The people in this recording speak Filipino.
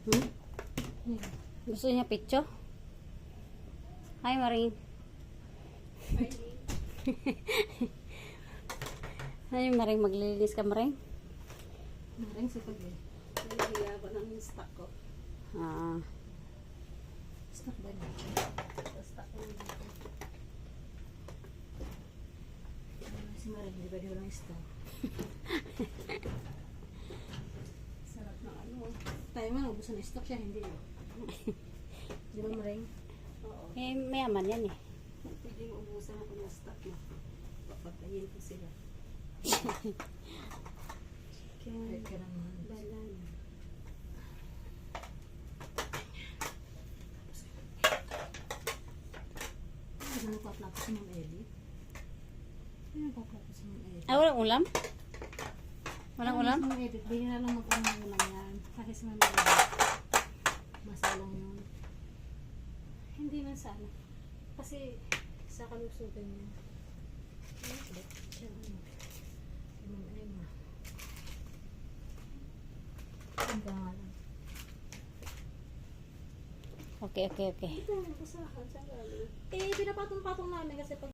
Hmm? Gusto niya picture? Hi, Maring. Hi, Maring. Maglilinis ka, Maring? Maring sa pag-i. Nalahiya ba ng stock ko? Ah. Stock ba niya? Stock ko na dito. Si Maring, di ba di walang stock? Sarap ng ano. Tayo man, ubusan na stock siya, hindi. Di ba Maring? Oo. Eh, mayaman yan eh. Pwede mo ubusan ako ng stock mo. Papatayin ko sila. Kahit ka naman. Balan. Ano nagpaplako si Ma'am Edith? Ano nagpaplako si Ma'am Edith? Ah, walang ulam? Walang ulam? Si Ma'am Edith, bigyan na lang mag-ulam ulam yan. Kasi si Ma'am Edith, masalang yun. Hindi man sana. Kasi sa kalusugan niya. Ano ba? Siya ano? Si Ma'am Emma. Ang gangalan. Okay. Ito, basahan. Saan galing? Eh, pinapatong-patong namin kasi pag